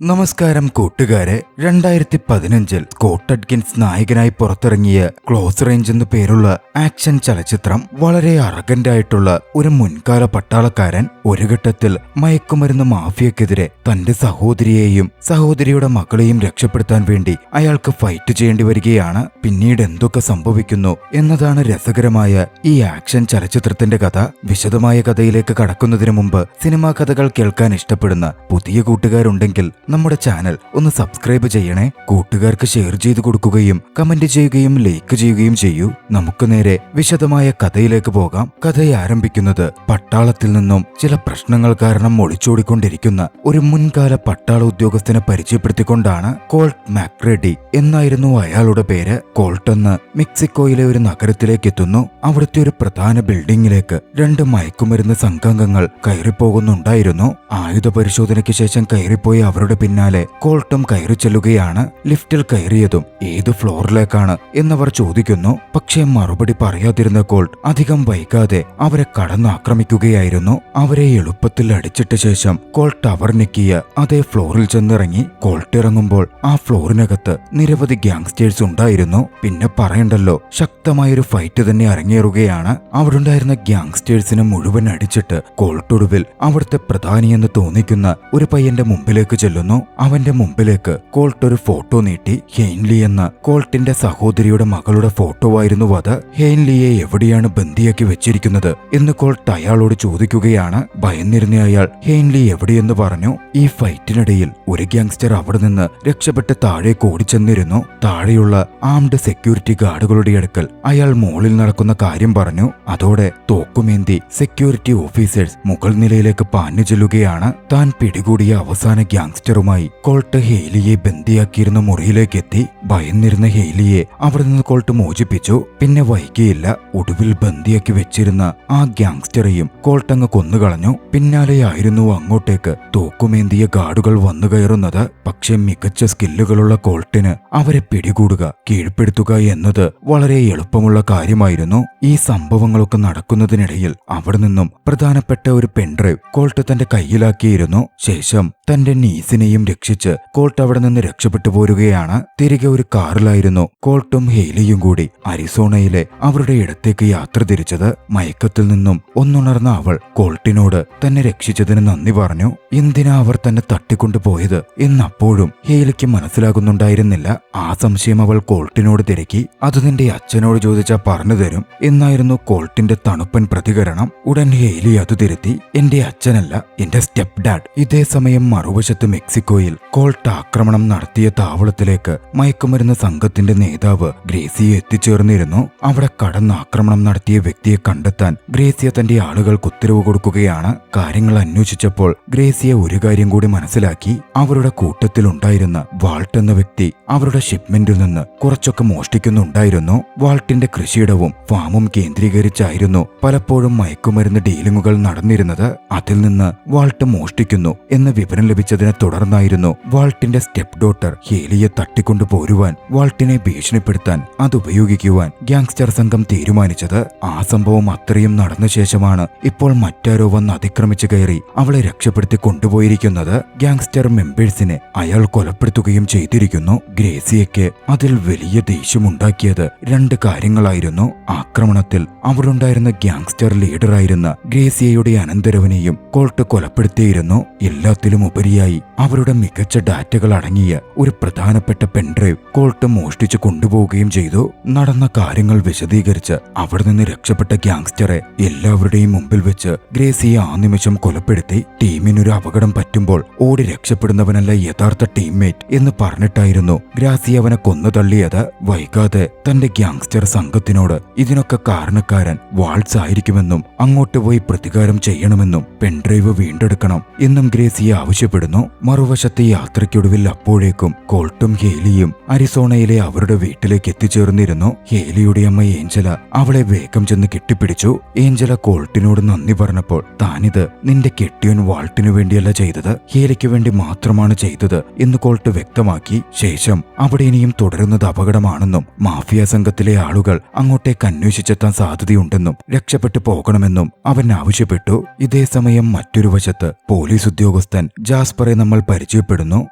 നമസ്കാരം കൂട്ടുകാരെ. 2015 Scott Adkins നായകനായി പുറത്തിറങ്ങിയ ക്ലോസ് റേഞ്ച് എന്നു പേരുള്ള ആക്ഷൻ ചലച്ചിത്രം വളരെ അറഗന്റായിട്ടുള്ള ഒരു മുൻകാല പട്ടാളക്കാരൻ ഒരു ഘട്ടത്തിൽ മയക്കുമരുന്ന് മാഫിയക്കെതിരെ തന്റെ സഹോദരിയെയും സഹോദരിയുടെ മകളെയും രക്ഷപ്പെടുത്താൻ വേണ്ടി അയാൾക്ക് ഫൈറ്റ് ചെയ്യേണ്ടി വരികയാണ്. പിന്നീട് എന്തൊക്കെ സംഭവിക്കുന്നു എന്നതാണ് രസകരമായ ഈ ആക്ഷൻ ചലച്ചിത്രത്തിന്റെ കഥ. വിശദമായ കഥയിലേക്ക് കടക്കുന്നതിന് മുമ്പ് സിനിമാ കഥകൾ കേൾക്കാൻ ഇഷ്ടപ്പെടുന്ന പുതിയ കൂട്ടുകാരുണ്ടെങ്കിൽ നമ്മുടെ ചാനൽ ഒന്ന് സബ്സ്ക്രൈബ് ചെയ്യണേ. കൂട്ടുകാർക്ക് ഷെയർ ചെയ്തു കൊടുക്കുകയും കമന്റ് ചെയ്യുകയും ലൈക്ക് ചെയ്യുകയും ചെയ്യൂ. നമുക്ക് നേരെ വിശദമായ കഥയിലേക്ക് പോകാം. കഥ ആരംഭിക്കുന്നത് പട്ടാളത്തിൽ നിന്നും ചില പ്രശ്നങ്ങൾ കാരണം ഒളിച്ചോടിക്കൊണ്ടിരിക്കുന്ന ഒരു മുൻകാല പട്ടാള ഉദ്യോഗസ്ഥനെ പരിചയപ്പെടുത്തിക്കൊണ്ടാണ്. കോൾട്ട് മാക്രഡി എന്നായിരുന്നു അയാളുടെ പേര്. കോൾട്ട് എന്ന് മെക്സിക്കോയിലെ ഒരു നഗരത്തിലേക്ക് എത്തുന്നു. അവിടുത്തെ ഒരു പ്രധാന ബിൽഡിംഗിലേക്ക് 2 മയക്കുമരുന്ന് സംഘാംഗങ്ങൾ കയറിപ്പോകുന്നുണ്ടായിരുന്നു. ആയുധ പരിശോധനയ്ക്ക് ശേഷം കയറിപ്പോയി അവരുടെ പിന്നാലെ കോൾട്ടും കയറി ചെല്ലുകയാണ്. ലിഫ്റ്റിൽ കയറിയതും ഏത് ഫ്ലോറിലേക്കാണ് എന്നവർ ചോദിക്കുന്നു. പക്ഷേ മറുപടി പറയാതിരുന്ന കോൾട്ട് അധികം വൈകാതെ അവരെ കടന്നാക്രമിക്കുകയായിരുന്നു. അവരെ എളുപ്പത്തിൽ അടിച്ചിട്ട ശേഷം കോൾട്ട് അവർ നിക്കിയ അതേ ഫ്ലോറിൽ ചെന്നിറങ്ങി. കോൾട്ട് ഇറങ്ങുമ്പോൾ ആ ഫ്ലോറിനകത്ത് നിരവധി ഗ്യാങ്സ്റ്റേഴ്സ് ഉണ്ടായിരുന്നു. പിന്നെ പറയണ്ടല്ലോ, ശക്തമായൊരു ഫൈറ്റ് തന്നെ അരങ്ങേറുകയാണ്. അവിടുണ്ടായിരുന്ന ഗ്യാങ്സ്റ്റേഴ്സിനെ മുഴുവൻ അടിച്ചിട്ട് കോൾട്ട് ഒടുവിൽ അവിടുത്തെ പ്രധാനിയെന്ന് തോന്നിക്കുന്ന ഒരു പയ്യന്റെ മുമ്പിലേക്ക് ചെല്ലുന്നു. അവന്റെ മുമ്പിലേക്ക് കോൾട്ട് ഒരു ഫോട്ടോ നീട്ടി. ഹെയ്ൻലി എന്ന കോൾട്ടിന്റെ സഹോദരിയുടെ മകളുടെ ഫോട്ടോ ആയിരുന്നു അത്. ഹെയ്ൻലിയെ എവിടെയാണ് ബന്ദിയാക്കി വെച്ചിരിക്കുന്നത് എന്ന് കോൾട്ട് അയാളോട് ചോദിക്കുകയാണ്. ഭയന്നിരുന്ന അയാൾ ഹെയ്ൻലി എവിടെയെന്ന് പറഞ്ഞു. ഈ ഫൈറ്റിനിടയിൽ ഒരു ഗ്യാങ്സ്റ്റർ അവിടെ നിന്ന് രക്ഷപ്പെട്ട് താഴേക്ക് ഓടിച്ചെന്നിരുന്നു. താഴെയുള്ള ആംഡ് സെക്യൂരിറ്റി ഗാർഡുകളുടെ അടുക്കൽ അയാൾ മോളിൽ നടക്കുന്ന കാര്യം പറഞ്ഞു. അതോടെ തോക്കുമേന്തി സെക്യൂരിറ്റി ഓഫീസേഴ്സ് മുകൾ നിലയിലേക്ക് പാഞ്ഞു ചെല്ലുകയാണ്. താൻ പിടികൂടിയ അവസാന ഗ്യാങ്സ്റ്ററുമായി കോൾട്ട് ഹെയ്ലിയെ ബന്ദിയാക്കിയിരുന്ന മുറിയിലേക്ക് എത്തി. ഭയന്നിരുന്ന ഹെയ്ലിയെ അവിടെ നിന്ന് കോൾട്ട് മോചിപ്പിച്ചു. പിന്നെ വൈകിയില്ല, ഒടുവിൽ ബന്ദിയാക്കി വെച്ചിരുന്ന ആ ഗ്യാങ്സ്റ്ററെയും കോൾട്ട് അങ്ങ് കൊന്നുകളഞ്ഞു. പിന്നാലെയായിരുന്നു അങ്ങോട്ടേക്ക് തോക്കുമേന്തിയ ഗാർഡുകൾ വന്നു കയറുന്നത്. പക്ഷെ മികച്ച സ്കില്ലുകളുള്ള കോൾട്ടിന് അവരെ പിടികൂടുക, കീഴ്പ്പെടുത്തുക എന്നത് വളരെ എളുപ്പമുള്ള കാര്യമായിരുന്നു. ഈ സംഭവങ്ങളൊക്കെ നടക്കുന്നതിനിടയിൽ അവിടെ നിന്നും പ്രധാനപ്പെട്ട ഒരു പെൻഡ്രൈവ് കോൾട്ട് തന്റെ കയ്യിലാക്കിയിരുന്നു. ശേഷം തന്റെ നീസിനെയും രക്ഷിച്ച് കോൾട്ട് അവിടെ നിന്ന് രക്ഷപ്പെട്ടു പോരുകയാണ്. തിരികെ ഒരു കാറിലായിരുന്നു കോൾട്ടും ഹെയ്ലിയും കൂടി അരിസോണയിലെ അവരുടെ ഇടത്തേക്ക് യാത്ര തിരിച്ചത്. മയക്കത്തിൽ നിന്നും ഒന്നുണർന്ന അവൾ കോൾട്ടിനോട് തന്നെ രക്ഷിച്ചതിന് നന്ദി പറഞ്ഞു. എന്തിനാ അവർ തന്നെ തട്ടിക്കൊണ്ടുപോയത് എന്നപ്പോഴും ഹെയ്ലിക്ക് മനസ്സിലാകുന്നുണ്ടായിരുന്നില്ല. ആ സംശയം അവൾ കോൾട്ടിനോട് തിരക്കി. അത് നിന്റെ അച്ഛനോട് ചോദിച്ചാൽ പറഞ്ഞു തരും എന്നായിരുന്നു കോൾട്ടിന്റെ തണുപ്പൻ പ്രതികരണം. ഉടൻ ഹെയ്ലി അത് തിരുത്തി. എന്റെ അച്ഛനല്ല, എന്റെ സ്റ്റെപ്പ് ഡാഡ്. ഇതേ സമയം മറുവശത്ത് മെക്സിക്കോയിൽ കോൾട്ട് ആക്രമണം നടത്തിയ താവളത്തിലേക്ക് മയക്കുമരുന്ന് സംഘത്തിന്റെ നേതാവ് ഗ്രേസിയെ എത്തിച്ചേർന്നിരുന്നു. അവിടെ കടന്നാക്രമണം നടത്തിയ വ്യക്തിയെ കണ്ടെത്താൻ ഗ്രേസിയ തന്റെ ആളുകൾക്ക് ഉത്തരവ് കൊടുക്കുകയാണ്. കാര്യങ്ങൾ അന്വേഷിച്ചപ്പോൾ ഗ്രേസിയ ഒരു കാര്യം കൂടി മനസ്സിലാക്കി. അവരുടെ കൂട്ടത്തിലുണ്ടായിരുന്ന വാൾട്ട് എന്ന വ്യക്തി അവരുടെ ഷിപ്മെന്റിൽ നിന്ന് കുറച്ചൊക്കെ മോഷ്ടിക്കുന്നുണ്ടായിരുന്നു. വാൾട്ടിന്റെ കൃഷിയിടവും ഫാമും കേന്ദ്രീകരിച്ചായിരുന്നു പലപ്പോഴും മയക്കുമരുന്ന് ഡീലിങ്ങുകൾ നടന്നിരുന്നത്. അതിൽ നിന്ന് വാൾട്ട് മോഷ്ടിക്കുന്നു എന്ന വിവരം ലഭിച്ചതിനെ തുടർന്നായിരുന്നു വാൾട്ടിന്റെ സ്റ്റെപ്പ് ഡോട്ടർ ഹേലിയെ തട്ടിക്കൊണ്ടുപോരുവാൻ, വാൾട്ടിനെ ഭീഷണിപ്പെടുത്താൻ അതുപയോഗിക്കുവാൻ ഗ്യാങ്സ്റ്റർ സംഘം തീരുമാനിച്ചത്. ആ സംഭവം അത്രയും നടന്ന ശേഷമാണ് ഇപ്പോൾ മറ്റാരോ വന്ന് അതിക്രമിച്ചു കയറി അവളെ രക്ഷപ്പെടുത്തി കൊണ്ടുപോയിരിക്കുന്നത്. ഗ്യാങ്സ്റ്റർ മെമ്പേഴ്സിനെ അയാൾ കൊലപ്പെടുത്തുകയും ചെയ്തിരിക്കുന്നു. ഗ്രേസിയയ്ക്ക് അതിൽ വലിയ ദേഷ്യമുണ്ടാക്കിയത് 2 കാര്യങ്ങളായിരുന്നു. ആക്രമണത്തിൽ അവിടുണ്ടായിരുന്ന ഗ്യാങ്സ്റ്റർ ലീഡറായിരുന്ന ഗ്രേസിയയുടെ അനന്തരവനെയും കോൾട്ട് കൊലപ്പെടുത്തിയിരുന്നു. എല്ലാത്തിലും ഉപരിയായി അവരുടെ മികച്ച ഡാറ്റകൾ അടങ്ങിയ ഒരു പ്രധാനപ്പെട്ട പെൻഡ്രൈവ് കോൾട്ട് മോഷ്ടിച്ചു കൊണ്ടുപോവുകയും ചെയ്തു. നടന്ന കാര്യങ്ങൾ വിശദീകരിച്ച് അവിടെ നിന്ന് രക്ഷപ്പെട്ട ഗ്യാങ്സ്റ്ററെ എല്ലാവരുടെയും മുമ്പിൽ വെച്ച് ഗ്രേസിയെ ആ നിമിഷം കൊലപ്പെടുത്തി. ടീമിനൊരു അപകടം പറ്റുമ്പോൾ ഓടി രക്ഷപ്പെടുന്നവനല്ല യഥാർത്ഥ ടീംമേറ്റ് എന്ന് പറഞ്ഞിട്ടായിരുന്നു ഗ്രാസി അവനെ കൊന്നു തള്ളിയത്. വൈകാതെ തന്റെ ഗ്യാങ്സ്റ്റർ സംഘത്തിനോട് ഇതിനൊക്കെ കാരണക്കാരൻ വാൾട്സ് ആയിരിക്കുമെന്നും അങ്ങോട്ട് പോയി പ്രതികാരം ചെയ്യണമെന്നും പെൻഡ്രൈവ് വീണ്ടെടുക്കണം എന്നും ഗ്രേസിയെ ആവശ്യപ്പെടുന്നു. മറുവശത്തെ യാത്രയ്ക്കൊടുവിൽ അപ്പോഴേക്കും കോൾട്ടും ഹേലിയും അരിസോണയിലെ അവരുടെ വീട്ടിലേക്ക് എത്തിച്ചേർന്നിരുന്നു. ഹേലിയുടെ അമ്മ ഏഞ്ചല അവളെ വേഗം ചെന്ന് കെട്ടിപ്പിടിച്ചു. ഏഞ്ചല കോൾട്ടിനോട് നന്ദി പറഞ്ഞപ്പോൾ താനിത് നിന്റെ കെട്ടിയോൻ വാൾട്ടിനു വേണ്ടിയല്ല ചെയ്തത്, ഹേലിക്ക് വേണ്ടി മാത്രമാണ് ചെയ്തത് എന്ന് കോൾട്ട് വ്യക്തമാക്കി. ശേഷം അവിടെ ഇനിയും തുടരുന്നത് അപകടമാണെന്നും മാഫിയ സംഘത്തിലെ ആളുകൾ അങ്ങോട്ടേക്ക് അന്വേഷിച്ചെത്താൻ സാധ്യതയുണ്ടെന്നും രക്ഷപ്പെട്ടു പോകണമെന്നും അവൻ ആവശ്യപ്പെട്ടു. ഇതേ സമയം മറ്റൊരു വശത്ത് പോലീസ് ഉദ്യോഗസ്ഥൻ ജാസ്പറെ നമ്മൾ പരിചയപ്പെടുന്നു.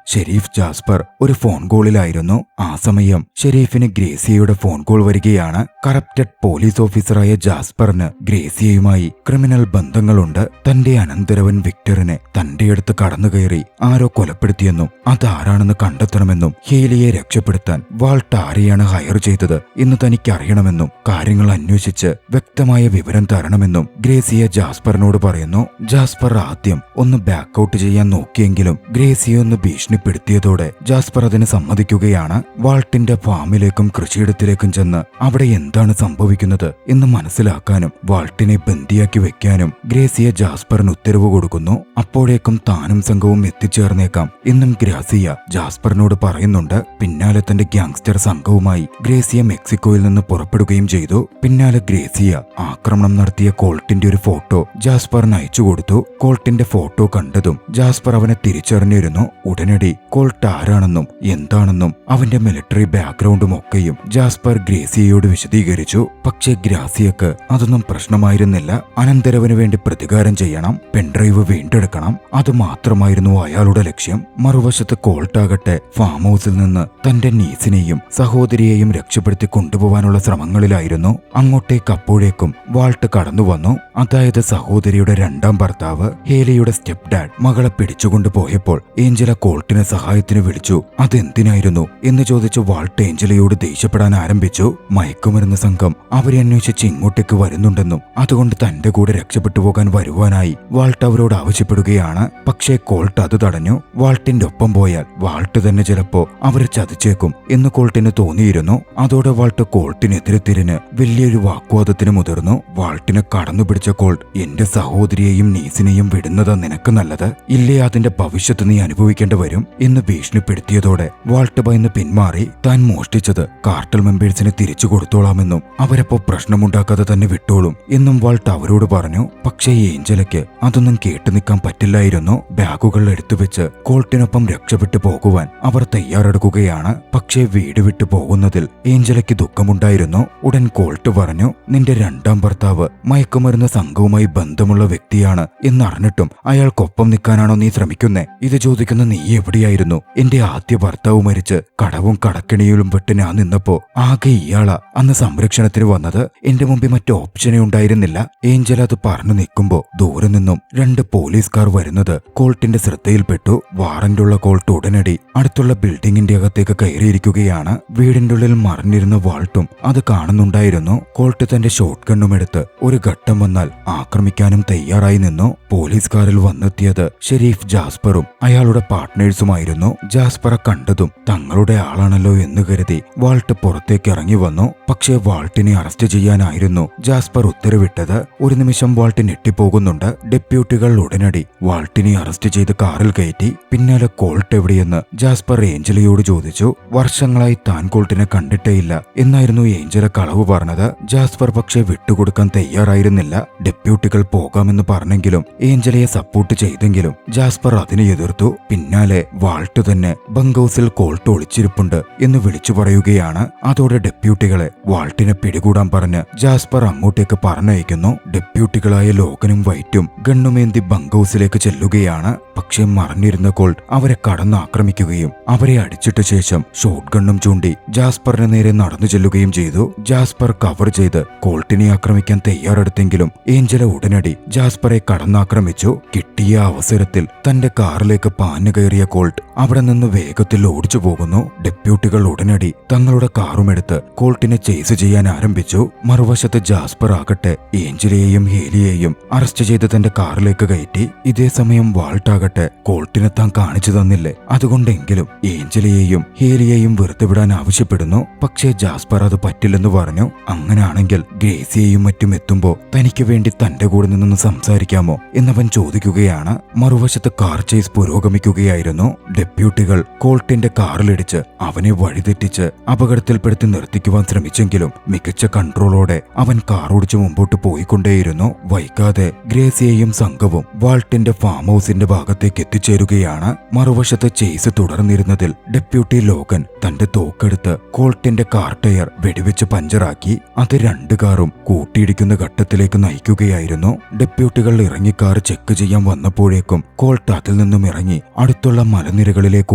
ഷെരീഫ് ജാസ്പർ ഒരു ഫോൺ കോളിലായിരുന്നു. ആ സമയം ഷെരീഫിന് ഗ്രേസിയയുടെ ഫോൺ കോൾ വരികയാണ്. കറപ്റ്റഡ് പോലീസ് ഓഫീസറായ ജാസ്പറിന് ഗ്രേസിയയുമായി ക്രിമിനൽ ബന്ധങ്ങളുണ്ട്. തന്റെ അനന്തരവൻ വിക്ടറിനെ തന്റെ അടുത്ത് കടന്നുകയറി ആരോ കൊലപ്പെടുത്തിയെന്നും അതാരാണെന്ന് കണ്ടെത്തണമെന്നും ഹേലിയെ രക്ഷപ്പെടുത്താൻ വാൾട്ട് ആരെയാണ് ഹയർ ചെയ്തത് എന്ന് തനിക്കറിയണമെന്നും കാര്യങ്ങൾ അന്വേഷിച്ച് വ്യക്തമായ വിവരം തരണമെന്നും ഗ്രേസിയ ജാസ്പറിനോട് പറയുന്നു. ജാസ്പർ ആദ്യം ഒന്ന് ബാക്കൌട്ട് ചെയ്യാൻ നോക്കിയെങ്കിലും ഗ്രേസിയെ ഒന്ന് ഭീഷണിപ്പെടുത്തിയതോടെ ജാസ്പർ അതിന് സമ്മതിക്കുകയാണ്. വാൾട്ടിന്റെ ഫാമിലേക്കും കൃഷിയിടത്തിലേക്കും ചെന്ന് അവിടെ എന്താണ് സംഭവിക്കുന്നത് എന്ന് മനസ്സിലാക്കാനും വാൾട്ടിനെ ബന്ദിയാക്കി വെക്കാനും ഗ്രേസിയ ജാസ്പറിന് ഉത്തരവ് കൊടുക്കുന്നു. അപ്പോഴേക്കും താനും സംഘവും എത്തിച്ചേർന്നേക്കാം എന്നും ഗ്രേസിയ ജാസ്പറിനോട് പറയുന്നുണ്ട്. പിന്നാലെ തന്റെ ഗ്യാങ്സ്റ്റർ സംഘവുമായി ഗ്രേസിയ മെക്സിക്കോയിൽ നിന്ന് പുറപ്പെടുകയും ചെയ്തു. പിന്നാലെ ഗ്രേസിയ ആക്രമണം നടത്തിയ കോൾട്ടിന്റെ ഒരു ഫോട്ടോ ജാസ്പറിന് അയച്ചു കൊടുത്തു. കോൾട്ടിന്റെ ഫോട്ടോ കണ്ടതും ജാസ്പർ അവനെ തിരിച്ചറിഞ്ഞിരുന്നു. ഉടനടി കോൾട്ട് ആരാണെന്നും എന്താണെന്നും അവന്റെ മിലിറ്ററി ബാക്ക്ഗ്രൗണ്ടും ഒക്കെയും ജാസ്പർ ഗ്രേസിയയോട് വിശദീകരിച്ചു. പക്ഷേ ഗ്രേസിയക്ക് അതൊന്നും പ്രശ്നമായിരുന്നില്ല. അനന്തരവന് വേണ്ടി പ്രതികാരം ചെയ്യണം, പെൻഡ്രൈവ് വീണ്ടെടുക്കണം, അതുമാത്രമായിരുന്നു അയാളുടെ ലക്ഷ്യം. മറുവശത്ത് കോൾട്ടാകട്ടെ ഫാം ഹൗസിൽ നിന്ന് തന്റെ നീസിനെയും സഹോദരിയെയും രക്ഷപ്പെടുത്തി കൊണ്ടുപോകാനുള്ള ശ്രമങ്ങളിലായിരുന്നു. അങ്ങോട്ടേക്ക് അപ്പോഴേക്കും വാൾട്ട് കടന്നു വന്നു. അതായത് സഹോദരിയുടെ രണ്ടാം ഭർത്താവ് ഹേലിയുടെ സ്റ്റെപ്പ് ഡാഡ് മകളെ പിടിച്ചുകൊണ്ടു പോയപ്പോൾ ഏഞ്ചല കോൾട്ടിനെ സഹായത്തിന് വിളിച്ചു. അതെന്തിനായിരുന്നു എന്ന് ചോദിച്ച് വാൾട്ട് ഏഞ്ചലയോട് ദേഷ്യപ്പെടാൻ ആരംഭിച്ചു. മയക്കുമരുന്ന് സംഘം അവരെ അന്വേഷിച്ച് ഇങ്ങോട്ടേക്ക് വരുന്നുണ്ടെന്നും അതുകൊണ്ട് തന്റെ കൂടെ രക്ഷപ്പെട്ടു പോകാൻ വരുവാനായി വാൾട്ട് അവരോട് ആവശ്യപ്പെടുകയാണ്. പക്ഷേ കോൾട്ട് അത് തടഞ്ഞു. വാൾട്ടിന്റെ ഒപ്പം പോയാൽ വാൾട്ട് തന്നെ ചിലപ്പോ അവരെ ചതിച്ചേക്കും എന്ന് കോൾട്ടിന് തോന്നിയിരുന്നു. അതോടെ വാൾട്ട് കോൾട്ടിനെതിരെ തിരിഞ്ഞ് വലിയൊരു വാഗ്വാദത്തിന് മുതിർന്നു. വാൾട്ടിനെ കടന്നു പിടിച്ച കോൾട്ട്, എന്റെ സഹോദരിയെയും നീസിനെയും വിടുന്നതാ നിനക്ക് നല്ലത്, ഇല്ലേ അതിന്റെ ഭവിഷ്യത്ത് നീ അനുഭവിക്കേണ്ടി വരും എന്ന് ഭീഷണിപ്പെടുത്തിയതോടെ വാൾട്ട് ഭയന്ന് പിന്മാറി. താൻ മോഷ്ടിച്ചത് കാർട്ടൽ മെമ്പേഴ്സിന് തിരിച്ചു കൊടുത്തോളാമെന്നും അവരപ്പോ പ്രശ്നമുണ്ടാക്കാതെ തന്നെ വിട്ടോളും എന്നും വാൾട്ട് അവരോട് പറഞ്ഞു. പക്ഷേ ഏഞ്ചലയ്ക്ക് അതൊന്നും കേട്ടു നിൽക്കാൻ പറ്റില്ലായിരുന്നു. ബാഗുകൾ എടുത്തുവെച്ച് കോൾട്ടിനൊപ്പം രക്ഷപ്പെട്ടു പോകുവാൻ അവർ തയ്യാറെടുക്കുകയാണ്. പക്ഷേ വീട് വിട്ടു പോകുന്നതിൽ ഏഞ്ചലയ്ക്ക് ദുഃഖമുണ്ടായിരുന്നു. ഉടൻ കോൾട്ട് പറഞ്ഞു, നിന്റെ രണ്ടാം ഭർത്താവ് മയക്കുമരുന്ന് സംഘവുമായി ബന്ധമുള്ള വ്യക്തിയാണ് എന്നറിഞ്ഞിട്ടും അയാൾക്കൊപ്പം നിൽക്കാനാണോ നീ ശ്രമിക്കുന്നേ? ഇത് ചോദിക്കുന്ന നീ എവിടെയായിരുന്നു? എന്റെ ആദ്യ ഭർത്താവ് മരിച്ച് കടവും കടക്കിണിയിലും വിട്ട് ഞാൻ നിന്നപ്പോ ആകെ ഇയാളാ അന്ന് സംരക്ഷണത്തിന് വന്നത്. എന്റെ മുമ്പിൽ മറ്റു ഓപ്ഷനേ ഉണ്ടായിരുന്നില്ല. ഏഞ്ചൽ അത് പറഞ്ഞു നിൽക്കുമ്പോ ദൂരെ നിന്നും 2 പോലീസുകാർ വരുന്നത് കോൾട്ടിന്റെ ശ്രദ്ധയിൽപ്പെട്ടു. വാറന്റുള്ള കോൾട്ട് ഉടനടി അടുത്തുള്ള ബിൽഡിങ്ങിന്റെ അകത്തേക്ക് കയറിയിരിക്കുകയാണ്. വീടിന്റെ ഉള്ളിൽ മറിഞ്ഞിരുന്ന വാൾട്ടും അത് കാണുന്നുണ്ടായിരുന്നു. കോൾട്ട് തന്റെ ഷോട്ട് ഗണ്ണും എടുത്ത് ഒരു ഘട്ടം വന്നാൽ ആക്രമിക്കാനും തയ്യാറായി നിന്നു. പോലീസുകാരിൽ വന്നെത്തിയത് ഷെരീഫ് ജാസ്പറും അയാളുടെ പാർട്ട്നേഴ്സുമായിരുന്നു. ജാസ്പറെ കണ്ടതും തങ്ങളുടെ ആളാണല്ലോ എന്ന് കരുതി വാൾട്ട് പുറത്തേക്ക് ഇറങ്ങി വന്നു. പക്ഷേ വാൾട്ടിനെ അറസ്റ്റ് ചെയ്യാനായിരുന്നു ജാസ്പർ ഉത്തരവിട്ടത്. ഒരു നിമിഷം വാൾട്ട് ഞെട്ടിപ്പോകുന്നുണ്ട്. ഡെപ്യൂട്ടികൾ ഉടനടി വാൾട്ടിനെ അറസ്റ്റ് ചെയ്ത് കാറിൽ കയറ്റി. പിന്നാലെ കോൾട്ട് എവിടെയെന്ന് ജാസ്പർ ഏഞ്ചലയോട് ചോദിച്ചു. വർഷങ്ങളായി താൻ കോൾട്ടിനെ കണ്ടിട്ടേയില്ല എന്നായിരുന്നു ഏഞ്ചല കളവ് പറഞ്ഞത്. ജാസ്പർ പക്ഷേ വിട്ടുകൊടുക്കാൻ തയ്യാറായിരുന്നില്ല. ഡെപ്യൂട്ടികൾ പോകാമെന്ന് പറഞ്ഞെങ്കിലും ഏഞ്ചലയെ സപ്പോർട്ട് ചെയ്തെങ്കിലും ജാസ്പർ അതിനെ എതിർത്തു. പിന്നാലെ വാൾട്ട് തന്നെ ബങ്ക് ഹൗസിൽ കോൾട്ട് ഒളിച്ചിരിപ്പുണ്ട് എന്ന് വിളിച്ചു പറയുകയാണ്. അതോടെ ഡെപ്യൂട്ടികളെ വാൾട്ടിനെ പിടികൂടാൻ പറഞ്ഞ് ജാസ്പർ അങ്ങോട്ടേക്ക് പറഞ്ഞയക്കുന്നു. ഡെപ്യൂട്ടികളായ ലോഗനും വൈറ്റും ഗണ്ണുമേന്തി ബങ്ക് ഹൗസിലേക്ക് ചെല്ലുകയാണ്. പക്ഷേ മറിഞ്ഞിരുന്ന കോൾട്ട് അവരെ കടന്നാക്രമിക്കുകയും അവരെ അടിച്ചിട്ട ശേഷം ഷോട്ട് ഗണ്ണും ചൂണ്ടി ജാസ്പറിന് നേരെ നടന്നു ചെല്ലുകയും ചെയ്തു. ജാസ്പർ കവർ ചെയ്ത് കോൾട്ടിനെ ആക്രമിക്കാൻ തയ്യാറെടുത്തെങ്കിലും ഏഞ്ചല ഉടനടി ജാസ്പറെ കടന്നാക്രമിച്ചു. കിട്ടിയ അവസരത്തിൽ തന്റെ കാറിലേക്ക് പാഞ്ഞു കയറിയ കോൾട്ട് അവിടെ നിന്ന് വേഗത്തിൽ ഓടിച്ചു പോകുന്നു. ഡെപ്യൂട്ടികൾ ഉടനടി തങ്ങളുടെ കാറുമെടുത്ത് കോൾട്ടിനെ ചേസ് ചെയ്യാൻ ആരംഭിച്ചു. മറുവശത്ത് ജാസ്പർ ആകട്ടെ ഏഞ്ചലയെയും ഹേലിയെയും അറസ്റ്റ് ചെയ്ത് തന്റെ കാറിലേക്ക് കയറ്റി. ഇതേ സമയം വാൾട്ടാകട്ടെ കോൾട്ടിനെ താൻ കാണിച്ചു തന്നില്ലേ, അതുകൊണ്ടെങ്കിലും ഏഞ്ചലയെയും ഹേലിയെയും വെറുതെ വിടാൻ ആവശ്യപ്പെടുന്നു. പക്ഷേ ജാസ്പർ അത് പറ്റില്ലെന്ന് പറഞ്ഞു. അങ്ങനെയാണെങ്കിൽ ഗ്രേസിയെയും മറ്റും എത്തുമ്പോ തനിക്ക് വേണ്ടി തന്റെ കൂടെ നിന്ന് സംസാരിക്കാമോ എന്നവൻ ചോദിക്കുകയാണ്. മറുവശത്ത് കാർ ചേസ് പുരോഗമിക്കുകയായിരുന്നു. ഡെപ്യൂട്ടികൾ കോൾട്ടിന്റെ കാറിലിടിച്ച് അവനെ വഴിതെറ്റിച്ച് അപകടത്തിൽപ്പെടുത്തി നിർത്തിക്കുവാൻ ശ്രമിച്ചെങ്കിലും മികച്ച കൺട്രോളോടെ അവൻ കാറോടിച്ച് മുമ്പോട്ട് പോയിക്കൊണ്ടേയിരുന്നു. വൈകാതെ ഗ്രേസിയെയും സംഘവും വാൾട്ടിന്റെ ഫാം ഹൗസിന്റെ ഭാഗത്തേക്ക് എത്തിച്ചേരുകയാണ്. മറുവശത്ത് ചേസ് തുടർന്നിരുന്നതിൽ ഡെപ്യൂട്ടി ലോഗൻ തന്റെ തോക്കെടുത്ത് കോൾട്ടിന്റെ കാർ ടയർ വെടിവെച്ച് പഞ്ചറാക്കി. അത് രണ്ട് കാറും കൂട്ടിയിടിക്കുന്ന ഘട്ടത്തിലേക്ക് നയിക്കുകയായിരുന്നു. ഡെപ്യൂട്ടികൾ ഇറങ്ങി കാർ ചെക്ക് ചെയ്യാൻ വന്നപ്പോഴേക്കും കോൾട്ട് അതിൽ നിന്നും ഇറങ്ങി അടുത്തുള്ള മലനിരകളിലേക്ക്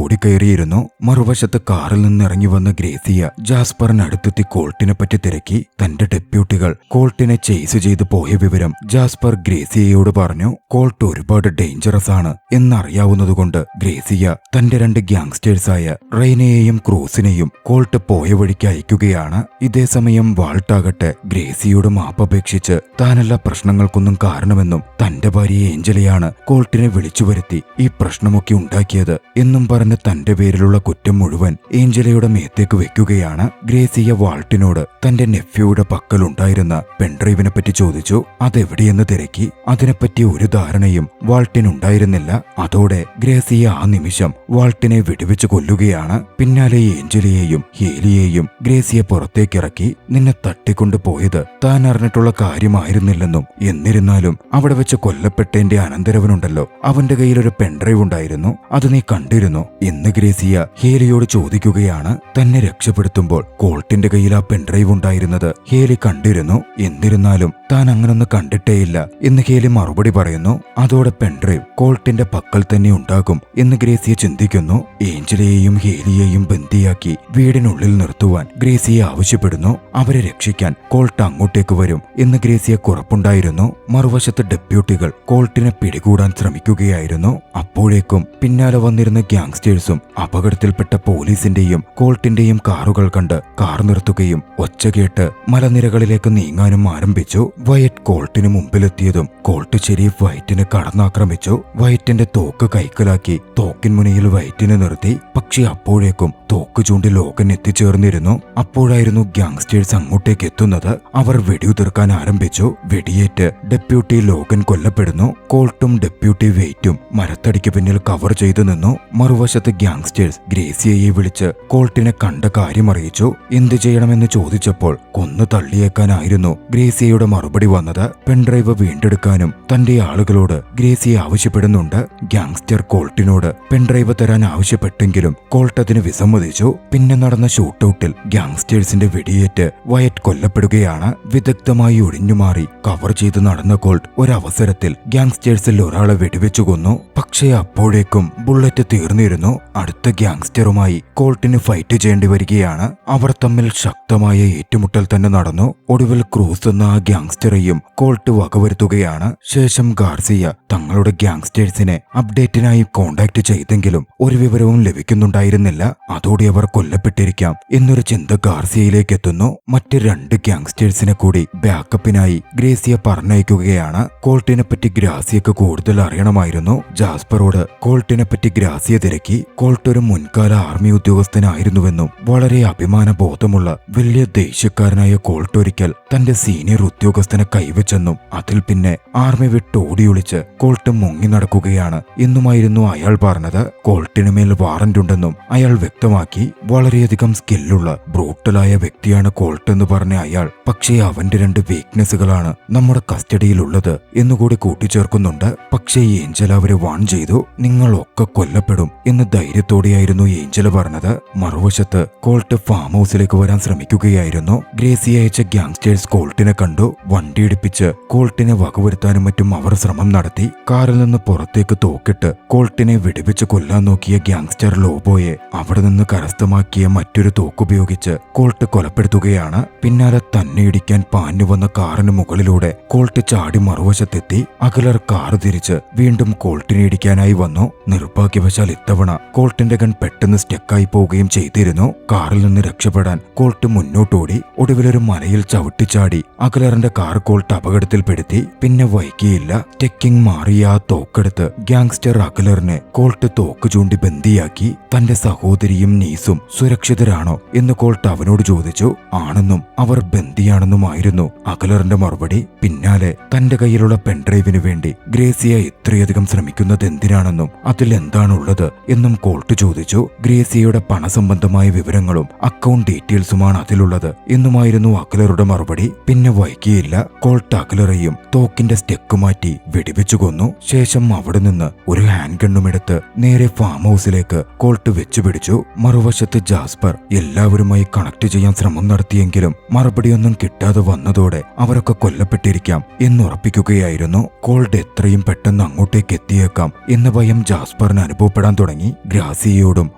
ഓടിക്കയറിയിരുന്നു. മറുവശത്ത് കാറിൽ നിന്നിറങ്ങി വന്ന ഗ്രേസിയ ജാസ്പറിനടുത്തെത്തി കോൾട്ടിനെ പറ്റി തിരക്കി. തന്റെ ഡെപ്യൂട്ടികൾ കോൾട്ടിനെ ചേസ് ചെയ്ത് പോയ വിവരം ജാസ്പർ ഗ്രേസിയയോട് പറഞ്ഞു. കോൾട്ട് ഒരുപാട് ഡേഞ്ചറസ് ആണ് എന്നറിയാവുന്നതുകൊണ്ട് ഗ്രേസിയ തന്റെ രണ്ട് ഗ്യാങ്സ്റ്റേഴ്സായ റെയ്നയെയും ക്രൂസിനെയും കോൾട്ട് പോയ വഴിക്ക് അയക്കുകയാണ്. ഇതേസമയം വാൾട്ടാകട്ടെ ഗ്രേസിയോട് മാപ്പപേക്ഷിച്ച് താനല്ല പ്രശ്നങ്ങൾക്കൊന്നും കാരണമെന്നും തന്റെ ഭാര്യ ഏഞ്ചലയാണ് കോൾട്ടിനെ വിളിച്ചു വരുത്തി ഈ പ്രശ്നമൊക്കെ ഉണ്ടാക്കിയത് എന്നും പറഞ്ഞ് തന്റെ പേരിലുള്ള കുറ്റം മുഴുവൻ ഏഞ്ചലയുടെ മേത്തേക്ക് വെക്കുകയാണ്. ഗ്രേസിയ വാൾട്ടിനോട് തന്റെ നെഫ്യൂയുടെ പക്കലുണ്ടായിരുന്ന പെൺഡ്രൈവിനെ പറ്റി ചോദിച്ചു. അതെവിടെയെന്ന് തിരക്കി. അതിനെപ്പറ്റി ഒരു ധാരണയും വാൾട്ടിനുണ്ടായിരുന്നില്ല. അതോടെ ഗ്രേസിയ ആ നിമിഷം വാൾട്ടിനെ വെടിവെച്ച് കൊല്ലുകയാണ്. പിന്നാലെ ഏഞ്ചലിയെയും ഹേലിയെയും ഗ്രേസിയെ പുറത്തേക്കിറക്കി. നിന്നെ തട്ടിക്കൊണ്ടു പോയത് താൻ അറിഞ്ഞിട്ടുള്ള കാര്യമായിരുന്നില്ലെന്നും എന്നിരുന്നാലും അവിടെ വെച്ച് കൊല്ലപ്പെട്ടതിന്റെ അനന്തരവനുണ്ടല്ലോ, അവന്റെ കയ്യിൽ ഒരു പെൺഡ്രൈവ് ഉണ്ടായിരുന്നു, അത് നീ കണ്ടിരുന്നു എന്ന് ഗ്രേസിയ ഹേലിയോട് ചോദിക്കുകയാണ്. തന്നെ രക്ഷപ്പെടുത്തുമ്പോൾ കോൾട്ടിന്റെ കയ്യിൽ ആ പെൺഡ്രൈവ് ഉണ്ടായിരുന്നത് ഹേലി കണ്ടിരുന്നു, എന്നിരുന്നാലും താൻ അങ്ങനൊന്ന് കണ്ടിട്ടേയില്ല എന്ന് ഹേലി മറുപടി പറയുന്നു. അതോടെ പെൺഡ്രൈവ് കോൾട്ടിന്റെ പക്കൽ തന്നെ ഉണ്ടാകും എന്ന് ഗ്രേസിയ ചിന്തിക്കുന്നു. ഏഞ്ചലയെയും ഹേലിയെയും ബന്ദിയാക്കി വീടിനുള്ളിൽ നിർത്തുവാൻ ഗ്രേസിയെ ആവശ്യപ്പെടുന്നു. അവരെ രക്ഷിക്കാൻ കോൾട്ട് അങ്ങോട്ടേക്ക് വരും എന്ന് ഗ്രേസിയെ കുറപ്പുണ്ടായിരുന്നു. മറുവശത്ത് ഡെപ്യൂട്ടികൾ കോൾട്ടിനെ പിടികൂടാൻ ശ്രമിക്കുകയായിരുന്നു. അപ്പോഴേക്കും പിന്നാലെ വന്നിരുന്ന ഗ്യാങ്സ്റ്റേഴ്സും അപകടത്തിൽപ്പെട്ട പോലീസിന്റെയും കോൾട്ടിന്റെയും കാറുകൾ കണ്ട് കാർ നിർത്തുകയും ഒച്ച കേട്ട് മലനിരകളിലേക്ക് നീങ്ങാനും ആരംഭിച്ചു. വൈറ്റ് കോൾട്ടിന് മുമ്പിലെത്തിയതും കോൾട്ട് ഷെരീഫ് വൈറ്റിനെ കടന്നാക്രമിച്ചു. വൈറ്റിന്റെ തോക്ക് കൈക്കലാക്കി തോക്കിൻ മുനയിൽ വൈറ്റിനെ നിർത്തി. പക്ഷെ അപ്പോഴേക്കും തോക്ക് ചൂണ്ടി ലോഗൻ എത്തിച്ചേർന്നിരുന്നു. അപ്പോഴായിരുന്നു ഗ്യാങ്സ്റ്റേഴ്സ് അങ്ങോട്ടേക്ക് എത്തുന്നത്. അവർ വെടിയുതിർക്കാൻ ആരംഭിച്ചു. വെടിയേറ്റ് ഡെപ്യൂട്ടി ലോഗൻ കൊല്ലപ്പെടുന്നു. കോൾട്ടും ഡെപ്യൂട്ടി വെയിറ്റും മരത്തടിക്ക് പിന്നിൽ കവർ ചെയ്തു നിന്നു. മറുവശത്ത് ഗ്യാങ്സ്റ്റേഴ്സ് ഗ്രേസിയയെ വിളിച്ച് കോൾട്ടിനെ കണ്ട കാര്യം അറിയിച്ചു. എന്തു ചെയ്യണമെന്ന് ചോദിച്ചപ്പോൾ കൊന്നു തള്ളിയേക്കാനായിരുന്നു ഗ്രേസിയയുടെ മറുപടി വന്നത്. പെൺഡ്രൈവ് വീണ്ടെടുക്കാനും തന്റെ ആളുകളോട് ഗ്രേസിയെ ആവശ്യപ്പെടുന്നുണ്ട്. ഗ്യാങ്സ്റ്റർ കോൾട്ടിനോട് പെൺഡ്രൈവ് തരാൻ ആവശ്യപ്പെട്ടെങ്കിലും കോൾട്ട് അതിന് വിസമ്മതിച്ചു. പിന്നെ നടന്ന ഷൂട്ടൌട്ടിൽ ഗ്യാങ്സ്റ്റേഴ്സിന്റെ വെടിയേറ്റ് വയറ്റ് കൊല്ലപ്പെടുകയാണ്. വിദഗ്ധമായി ഒഴിഞ്ഞുമാറി കവർ ചെയ്ത് നടന്ന കോൾട്ട് ഒരവസരത്തിൽ ഗ്യാങ്സ്റ്റേഴ്സിൽ ഒരാളെ വെടിവെച്ചു കൊന്നു. പക്ഷേ അപ്പോഴേക്കും ബുള്ളറ്റ് തീർന്നിരുന്നു. അടുത്ത ഗ്യാങ്സ്റ്ററുമായി കോൾട്ടിന് ഫൈറ്റ് ചെയ്യേണ്ടി വരികയാണ്. അവർ തമ്മിൽ ശക്തമായ ഏറ്റുമുട്ടൽ തന്നെ നടന്നു. ഒടുവിൽ ക്രൂസ് എന്ന ആ ഗ്യാങ്സ്റ്ററെയും കോൾട്ട് വകവരുത്തുകയാണ്. ശേഷം ഗാർസിയ തങ്ങളുടെ ഗ്യാങ്സ്റ്റേഴ്സിനെ അപ്ഡേറ്റിനായി കോണ്ടാക്ട് ചെയ്തെങ്കിലും ഒരു വിവരവും ലഭിക്കുന്നുണ്ടായിരുന്നില്ല. അതോടെ അവർ കൊല്ലപ്പെട്ടിരിക്കാം എന്നൊരു ചിന്ത ഗാർസിയയിലേക്ക് എത്തുന്നു. മറ്റ് രണ്ട് ഗ്യാങ്സ്റ്റേഴ്സിനെ കൂടി ബാക്കപ്പിനായി ഗ്രേസിയ പറഞ്ഞയക്കുകയാണ്. കോൾട്ടിനെ പറ്റി ഗ്രാസിയക്ക് കൂടുതൽ അറിയണമായിരുന്നു. ജാസ്പറോട് കോൾട്ടിനെ പറ്റി ഗ്രാസിയ തിരക്കി. കോൾട്ട് ഒരു മുൻകാല ആർമി ഉദ്യോഗസ്ഥനായിരുന്നുവെന്നും വളരെ അഭിമാന ബോധമുള്ള വലിയ ദേഷ്യക്കാരനായ കോൾട്ട് ഒരിക്കൽ തന്റെ സീനിയർ ഉദ്യോഗസ്ഥനെ കൈവച്ചെന്നും അതിൽ പിന്നെ ആർമി വിട്ട് ഓടിയൊളിച്ച് കോൾട്ട് മുങ്ങി നടക്കുകയാണ് എന്നുമായിരുന്നു അയാൾ പറഞ്ഞത്. കോൾട്ടിന് മേൽ വാറന്റ് ഉണ്ടെന്നും അയാൾ വ്യക്തമാക്കി. വളരെയധികം സ്കില്ലുള്ള ബ്രൂട്ടലായ വ്യക്തിയാണ് കോൾട്ട് എന്ന് പറഞ്ഞ അയാൾ, പക്ഷേ അവന്റെ രണ്ട് വീക്ക്നെസ്സുകളാണ് നമ്മുടെ കസ്റ്റഡിയിലുള്ളത് എന്നുകൂടി കൂട്ടിച്ചേർക്കുന്നുണ്ട്. പക്ഷേ ഏഞ്ചല അവരെ വാൺ ചെയ്തു, നിങ്ങളൊക്കെ കൊല്ലപ്പെടും എന്ന് ധൈര്യത്തോടെയായിരുന്നു ഏഞ്ചല പറഞ്ഞത്. മറുവശത്ത് കോൾട്ട് ഫാം ഹൗസിലേക്ക് വരാൻ ശ്രമിക്കുകയായിരുന്നു. ഗ്രേസി അയച്ച ഗ്യാങ്സ്റ്റേഴ്സ് കോൾട്ടിനെ കണ്ടു. വണ്ടിയിടിപ്പിച്ച് കോൾട്ടിനെ വകവരുത്താനും മറ്റും അവർ ശ്രമം നടത്തി. കാറിൽ നിന്ന് പുറത്തേക്ക് തോക്കിട്ട് കോൾട്ടിനെ വെടിവെച്ച് കൊല്ലാൻ നോക്കിയ ഗ്യാങ്സ്റ്റർ ലോബോയെ അവിടെ നിന്ന് കരസ്ഥമാക്കിയ മറ്റൊരു തോക്കുപയോഗിച്ച് കോൾട്ട് കൊലപ്പെടുത്തുകയാണ്. പിന്നാലെ തന്നെ ഇടിക്കാൻ പാഞ്ഞു വന്ന കാറിന് മുകളിലൂടെ കോൾട്ട് ചാടി മറുവശത്തെത്തി. അകലർ കാറ് തിരിച്ച് വീണ്ടും കോൾട്ടിനെ ഇടിക്കാനായി വന്നു. നിർഭാഗ്യവശാൽ ഇത്തവണ കോൾട്ടിന്റെ ഗൺ പെട്ടെന്ന് സ്റ്റക്കായി പോവുകയും ചെയ്തിരുന്നു. കാറിൽ നിന്ന് രക്ഷപ്പെടാൻ കോൾട്ട് മുന്നോട്ടോടി. ഒടുവിലൊരു മലയിൽ ചവിട്ടിച്ചാടി അകലറിന്റെ കാർ കോൾട്ട് അപകടത്തിൽപ്പെടുത്തി. പിന്നെ വൈകിയില്ല. ടെക്കിംഗ് മാറിയ ആ തോക്കെടുത്ത് ഗ്യാങ്സ്റ്റർ അകലറിനെ കോൾട്ട് തോക്ക് ചൂണ്ടി ബന്ദിയാക്കി. തന്റെ സഹോദരിയും നീസും സുരക്ഷിതരാണോ എന്ന് കോൾട്ട് അവനോട് ചോദിച്ചു. ആണെന്നും അവർ ബന്ദിയാണെന്നുമായിരുന്നു അകലറിന്റെ മറുപടി. പിന്നാലെ തന്റെ കയ്യിലുള്ള പെൺഡ്രൈവിന് വേണ്ടി ഗ്രേസിയ ഇത്രയധികം ശ്രമിക്കുന്നത് എന്തിനാണെന്നും അത് കൂട്ടത്തിൽ എന്താണുള്ളത് എന്നും കോൾട്ട് ചോദിച്ചു. ഗ്രേസിയയുടെ പണസംബന്ധമായ വിവരങ്ങളും അക്കൗണ്ട് ഡീറ്റെയിൽസുമാണ് അതിലുള്ളത് എന്നുമായിരുന്നു അക്ലറുടെ മറുപടി. പിന്നെ വൈകിയില്ല. കോൾട്ട് അക്ലറെയും തോക്കിന്റെ സ്റ്റെക്ക് മാറ്റി വെടിവെച്ചു കൊന്നു. ശേഷം അവിടെ നിന്ന് ഒരു ഹാൻഡ് ഗണ്ണും എടുത്ത് നേരെ ഫാം ഹൗസിലേക്ക് കോൾട്ട് വെച്ചുപിടിച്ചു. മറുവശത്ത് ജാസ്പർ എല്ലാവരുമായി കണക്ട് ചെയ്യാൻ ശ്രമം നടത്തിയെങ്കിലും മറുപടിയൊന്നും കിട്ടാതെ വന്നതോടെ അവരൊക്കെ കൊല്ലപ്പെട്ടിരിക്കാം എന്നുറപ്പിക്കുകയായിരുന്നു. കോൾട്ട് എത്രയും പെട്ടെന്ന് അങ്ങോട്ടേക്ക് എത്തിയേക്കാം എന്ന ഭയം ജാസ്പറിന് അനുഭവപ്പെടാൻ തുടങ്ങി. ഗ്രാസിയയോടും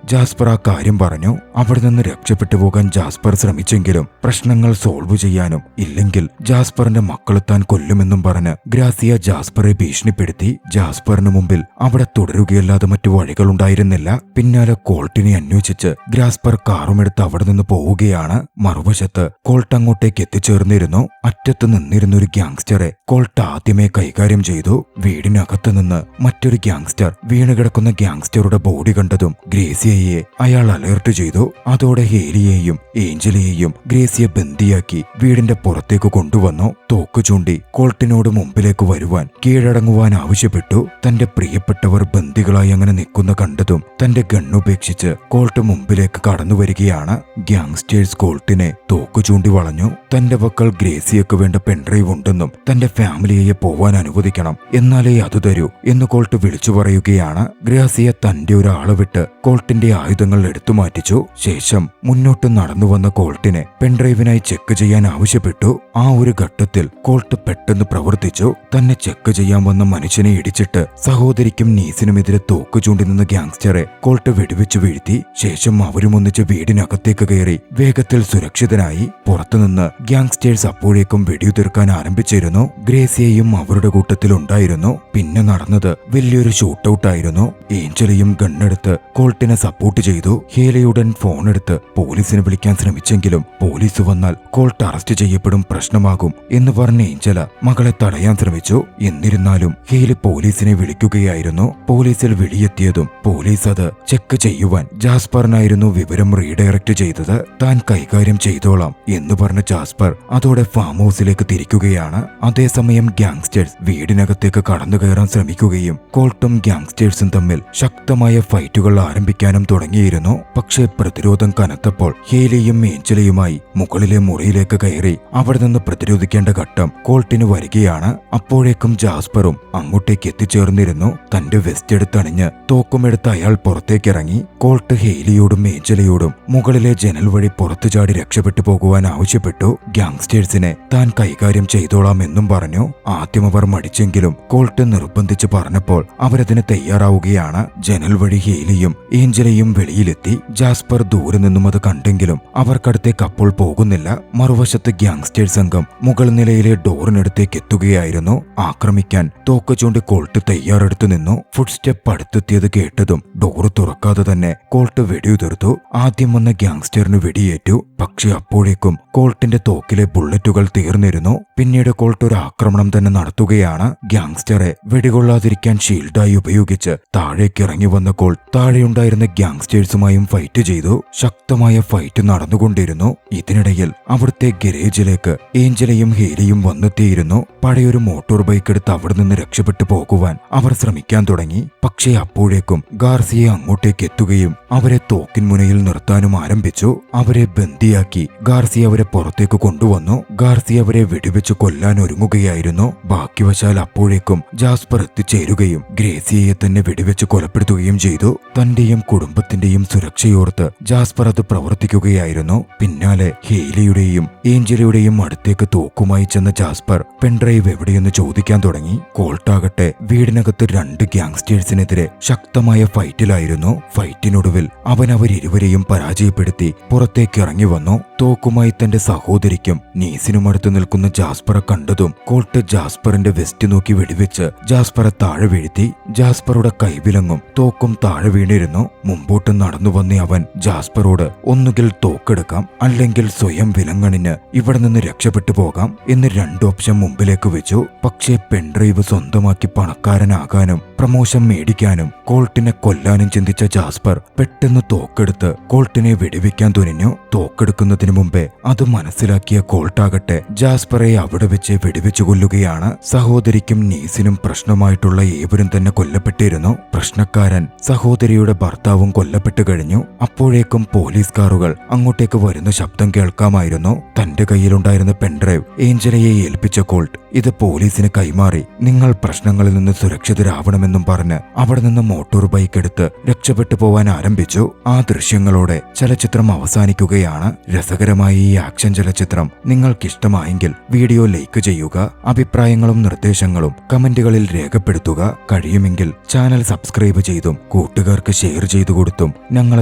ജാസ്പർ ആ കാര്യം പറഞ്ഞു. അവിടെ നിന്ന് രക്ഷപ്പെട്ടു പോകാൻ ജാസ്പർ ശ്രമിച്ചെങ്കിലും പ്രശ്നങ്ങൾ സോൾവ് ചെയ്യാനും ഇല്ലെങ്കിൽ ജാസ്പറിന്റെ മക്കളെ താൻ കൊല്ലുമെന്നും പറഞ്ഞ് ഗ്രാസിയ ജാസ്പറെ ഭീഷണിപ്പെടുത്തി. ജാസ്പറിന് മുമ്പിൽ അവിടെ തുടരുകയല്ലാതെ മറ്റു വഴികളുണ്ടായിരുന്നില്ല. പിന്നാലെ കോൾട്ടിനെ അന്വേഷിച്ച് ഗ്രാസ്പർ കാറുമെടുത്ത് അവിടെ നിന്ന് പോവുകയാണ്. മറുവശത്ത് കോൾട്ട് അങ്ങോട്ടേക്ക് എത്തിച്ചേർന്നിരുന്നു. അറ്റത്ത് നിന്നിരുന്ന ഒരു ഗ്യാങ്സ്റ്ററെ കോൾട്ട് ആദ്യമേ കൈകാര്യം ചെയ്തു. വീടിനകത്ത് നിന്ന് മറ്റൊരു ഗ്യാങ്സ്റ്റർ വീണുകിടക്കുന്ന ഗ്യാങ്സ്റ്ററുടെ ബോഡി കണ്ടതും ഗ്രേസിയയെ അയാൾ അലേർട്ട് ചെയ്തു. അതോടെ ഹേലിയെയും ഏഞ്ചലിയെയും ഗ്രേസിയ ബന്ദിയാക്കി വീടിന്റെ പുറത്തേക്ക് കൊണ്ടുവന്നു. തോക്ക് ചൂണ്ടി കോൾട്ടിനോട് മുമ്പിലേക്ക് വരുവാൻ കീഴടങ്ങുവാൻ ആവശ്യപ്പെട്ടു. തന്റെ പ്രിയപ്പെട്ടവർ ബന്ദികളായി അങ്ങനെ നിൽക്കുന്ന കണ്ടതും തന്റെ ഗണ്ണുപേക്ഷിച്ച് കോൾട്ട് മുമ്പിലേക്ക് കടന്നു വരികയാണ്. ഗ്യാങ്സ്റ്റേഴ്സ് കോൾട്ടിനെ തോക്ക് ചൂണ്ടി വളഞ്ഞു. തന്റെ പക്കൽ ഗ്രേസിയക്ക് വേണ്ട പെൻഡ്രൈവ് ഉണ്ടെന്നും തന്റെ ഫാമിലിയെ പോവാൻ അനുവദിക്കണം, എന്നാലേ അത് തരൂ എന്ന് കോൾട്ട് വിളിച്ചു പറയുകയാണ്. ഗ്രാസിയ തന്റെ ഒരാളെ വിട്ട് കോൾട്ടിന്റെ ആയുധങ്ങൾ എടുത്തു മാറ്റിച്ചു. ശേഷം മുന്നോട്ട് നടന്നു വന്ന കോൾട്ടിനെ പെൻഡ്രൈവിനായി ചെക്ക് ചെയ്യാൻ ആവശ്യപ്പെട്ടു. ആ ഒരു ഘട്ടത്തിൽ കോൾട്ട് പെട്ടെന്ന് പ്രവർത്തിച്ചു. തന്നെ ചെക്ക് ചെയ്യാൻ വന്ന മനുഷ്യനെ ഇടിച്ചിട്ട് സഹോദരിക്കും നീസിനുമെതിരെ തോക്ക് ചൂണ്ടി നിന്ന ഗ്യാങ്സ്റ്ററെ കോൾട്ട് വെടിവെച്ചു വീഴ്ത്തി. ശേഷം അവരുമൊന്നിച്ച് വീടിനകത്തേക്ക് കയറി വേഗത്തിൽ സുരക്ഷിതനായി. പുറത്തുനിന്ന് ഗ്യാങ്സ്റ്റേഴ്സ് അപ്പോഴേക്കും വെടിയുതിർക്കാൻ ആരംഭിച്ചിരുന്നു. ഗ്രേസിയയും അവരുടെ കൂട്ടത്തിലുണ്ടായിരുന്നു. പിന്നെ നടന്നത് വലിയൊരു ഷൂട്ടൌട്ടായിരുന്നു. ഏഞ്ചലിയും ഗണ്ണെടുത്ത് കോൾട്ടിനെ സപ്പോർട്ട് ചെയ്തു. ഹേലയുടൻ ഫോണെടുത്ത് പോലീസിനെ വിളിക്കാൻ ശ്രമിച്ചെങ്കിലും പോലീസ് വന്നാൽ കോൾട്ട് അറസ്റ്റ് ചെയ്യപ്പെടും, പ്രശ്നമാകും എന്ന് പറഞ്ഞ ഏഞ്ചല മകളെ തടയാൻ ശ്രമിച്ചു. എന്നിരുന്നാലും ഹേലി പോലീസിനെ വിളിക്കുകയായിരുന്നു. പോലീസിൽ വിളിയെത്തിയതും പോലീസ് അത് ചെക്ക് ചെയ്യുവാൻ ജാസ്പറിനായിരുന്നു വിവരം റീഡയറക്ട് ചെയ്തത്. താൻ കൈകാര്യം ചെയ്തോളാം എന്ന് പറഞ്ഞ ജാസ്പർ അതോടെ ഫാം ഹൗസിലേക്ക് തിരിക്കുകയാണ്. അതേസമയം ഗ്യാങ്സ്റ്റേഴ്സ് വീടിനകത്തേക്ക് കടന്നു കയറാൻ ശ്രമിക്കുകയും കോൾട്ടും ഗ്യാങ്സ്റ്റേഴ്സും തമ്മിൽ ശക്തമായ ഫൈറ്റുകൾ ആരംഭിക്കാനും തുടങ്ങിയിരുന്നു. പക്ഷേ പ്രതിരോധം കനത്തപ്പോൾ ഹേലിയും ഏഞ്ചലയുമായി മുകളിലെ മുറിയിലേക്ക് കയറി അവിടെ നിന്ന് പ്രതിരോധിക്കേണ്ട ഘട്ടം കോൾട്ടിന് വരികയാണ്. അപ്പോഴേക്കും ജാസ്പറും അങ്ങോട്ടേക്ക് എത്തിച്ചേർന്നിരുന്നു. തന്റെ വെസ്റ്റ് എടുത്തണിഞ്ഞ് തോക്കുമെടുത്ത് അയാൾ പുറത്തേക്കിറങ്ങി. കോൾട്ട് ഹേലിയോടും ഏഞ്ചലയോടും മുകളിലെ ജനൽ വഴി പുറത്തു ചാടി രക്ഷപ്പെട്ടു പോകുവാൻ ആവശ്യപ്പെട്ടു. ഗ്യാങ്സ്റ്റേഴ്സിനെ താൻ കൈകാര്യം ചെയ്തോളാം എന്നും പറഞ്ഞു. ആദ്യം അവർ മടിച്ചെങ്കിലും കോൾട്ട് നിർബന്ധിച്ച് പറഞ്ഞപ്പോൾ അവരതിന് തയ്യാറാവുകയാണ്. ജനൽ വഴി ഹേലിയും ഏഞ്ചലയും വെളിയിലെത്തി. ജാസ്പർ ദൂരെ നിന്നും അത് കണ്ടെങ്കിലും അവർക്കടുത്തേക്ക് അപ്പോൾ പോകുന്നില്ല. മറുവശത്ത് ഗ്യാങ്സ്റ്റേഴ്സ് സംഘം മുകൾ നിലയിലെ ഡോറിനടുത്തേക്ക് എത്തുകയായിരുന്നു. ആക്രമിക്കാൻ തോക്ക് ചൂണ്ടി കോൾട്ട് തയ്യാറെടുത്തു നിന്നു. ഫുഡ് സ്റ്റെപ്പ് അടുത്തെത്തിയത് കേട്ടതും ഡോറ് തുറക്കാതെ തന്നെ കോൾട്ട് വെടിയുതിർത്തു. ആദ്യം വന്ന ഗ്യാങ്സ്റ്ററിന് വെടിയേറ്റു. പക്ഷെ അപ്പോഴേക്കും കോൾട്ടിന്റെ തോക്കിലെ ബുള്ളറ്റുകൾ തീർന്നിരുന്നു. പിന്നീട് കോൾട്ട് ഒരു ആക്രമണം തന്നെ നടത്തുകയാണ്. ഗ്യാങ്സ്റ്ററെ വെടികൊള്ളാതിരിക്കാൻ ഷീൽഡായി ഉപയോഗിച്ച് താഴേക്കിറങ്ങി വന്ന കോൾട്ട് താഴെയുണ്ടായിരുന്ന ഗ്യാങ്സ്റ്റേഴ്സുമായും ഫൈറ്റ് ചെയ്തു. ശക്തമായ ഫൈറ്റ് നടന്നുകൊണ്ടിരുന്നു. ഇതിനിടയിൽ അവിടുത്തെ ഗരേജിലേക്ക് ഏഞ്ചലയും ഹേലിയും വന്നെത്തിയിരുന്നു. പഴയൊരു മോട്ടോർ ബൈക്ക് എടുത്ത് അവിടെ നിന്ന് രക്ഷപ്പെട്ടു പോകുവാൻ അവർ ശ്രമിക്കാൻ തുടങ്ങി. പക്ഷേ അപ്പോഴേക്കും ഗാർസിയെ അങ്ങോട്ടേക്ക് എത്തുകയും അവരെ തോക്കിൻ മുനയിൽ നിർത്താനും ആരംഭിച്ചു. അവരെ ബന്ദിയാക്കി ഗാർസി അവരെ പുറത്തേക്ക് കൊണ്ടുവന്നു. ഗാർസി അവരെ വെടിവെച്ച് കൊല്ലാൻ ഒരുങ്ങുകയായിരുന്നു. ഭാഗ്യവശാൽ അപ്പോഴേക്കും ജാസ്പർ എത്തിച്ചേരുകയും ഗ്രേസിയയെ തന്നെ വെടിവെച്ച് കൊലപ്പെടുത്തുകയും ചെയ്തു. തന്റെയും കുടുംബത്തിന്റെയും സുരക്ഷയോർത്ത് ജാസ്പർ അത് പ്രവർത്തിക്കുകയായിരുന്നു. പിന്നാലെ ഹേലിയുടെയും ഏഞ്ചലയുടെയും അടുത്തേക്ക് തോക്കുമായി ചെന്ന ജാസ്പർ പെൻഡ്രൈവ് എവിടെയെന്ന് ചോദിക്കാൻ തുടങ്ങി. കോൾട്ടാകട്ടെ വീടിനകത്ത് രണ്ട് ഗ്യാങ്സ്റ്റേഴ്സിനെതിരെ ശക്തമായ ഫൈറ്റിലായിരുന്നു. ഫൈറ്റിനൊടുവിൽ അവൻ അവരിരുവരെയും പരാജയപ്പെടുത്തി പുറത്തേക്ക് ഇറങ്ങി വന്നു. തോക്കുമായി തന്റെ സഹോദരിക്കും നീസിനും അടുത്ത് നിൽക്കുന്ന ജാസ്പറെ കണ്ടതും കോൾട്ട് ജാസ്പറിന്റെ വെസ്റ്റ് നോക്കി വെടിവെച്ച് ജാസ്പറെ താഴെ വീഴ്ത്തി. ജാസ്പറുടെ കൈവിലങ്ങും തോക്കും താഴെ വീണിരുന്നു. മുമ്പോട്ട് നടന്നു വന്ന അവൻ ജാസ്പറോട് ഒന്നുകിൽ തോക്കെടുക്കാം, അല്ലെങ്കിൽ സ്വയം വിലങ്ങണിഞ്ഞ് ഇവിടെ നിന്ന് രക്ഷപ്പെട്ടു പോകാം എന്ന് രണ്ട് ഓപ്ഷൻ മുമ്പിലേക്ക് വെച്ചു. പക്ഷേ പെൻഡ്രൈവ് സ്വന്തമാക്കി പണക്കാരനാകാനും പ്രമോഷൻ മേടിക്കാനും കോൾട്ടിനെ കൊല്ലാനും ചിന്തിച്ച ജാസ്പർ പെട്ടെന്ന് തോക്കെടുത്ത് കോൾട്ടിനെ വെടിവെക്കാൻ തുനിഞ്ഞു. തോക്കെടുക്കുന്നതിന് മുമ്പേ അത് മനസ്സിലാക്കിയ കോൾട്ടാകട്ടെ ജാസ്പറെ അവിടെ വെച്ച് വെടിവെച്ചു കൊല്ലുകയാണ്. സഹോദരിക്കും നീസിനും പ്രശ്നമായിട്ടുള്ള ഏവരും തന്നെ കൊല്ലപ്പെട്ടിരുന്നു. പ്രശ്നക്കാരൻ സഹോദരിയുടെ ഭർത്താവും കൊല്ലപ്പെട്ടു കഴിഞ്ഞു. അപ്പോഴേക്കും പോലീസ് കാറുകൾ അങ്ങോട്ടേക്ക് വരുന്ന ശബ്ദം കേൾക്കാമായിരുന്നു. തന്റെ കയ്യിലുണ്ടായിരുന്ന പെൻഡ്രൈവ് ഏഞ്ചലയെ ഏൽപ്പിച്ച കോൾട്ട് ഇത് പോലീസിന് കൈമാറി നിങ്ങൾ പ്രശ്നങ്ങളിൽ നിന്ന് സുരക്ഷിതരാവണമെന്നും പറഞ്ഞ് അവിടെ നിന്ന് മോട്ടോർ ബൈക്ക് എടുത്ത് രക്ഷപ്പെട്ടു പോവാൻ ആരംഭിച്ചു. ആ ദൃശ്യങ്ങളോടെ ചലച്ചിത്രം അവസാനിക്കുകയാണ്. രസകരമായ ഈ ആക്ഷൻ ചലച്ചിത്രം നിങ്ങൾക്കിഷ്ടമായെങ്കിൽ വീഡിയോ ലൈക്ക് ചെയ്യുക. അഭിപ്രായങ്ങളും നിർദ്ദേശങ്ങളും കമന്റുകളിൽ രേഖപ്പെടുത്തുക. കഴിയുമെങ്കിൽ ചാനൽ സബ്സ്ക്രൈബ് ചെയ്തും കൂട്ടുകാർക്ക് ഷെയർ ചെയ്തു കൊടുത്തും ഞങ്ങളെ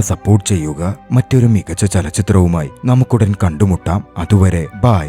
സപ്പോർട്ട് ചെയ്യുക. മറ്റൊരു മികച്ച ചലച്ചിത്രവുമായി നമുക്കുടൻ കണ്ടുമുട്ടാം. അതുവരെ ബൈ.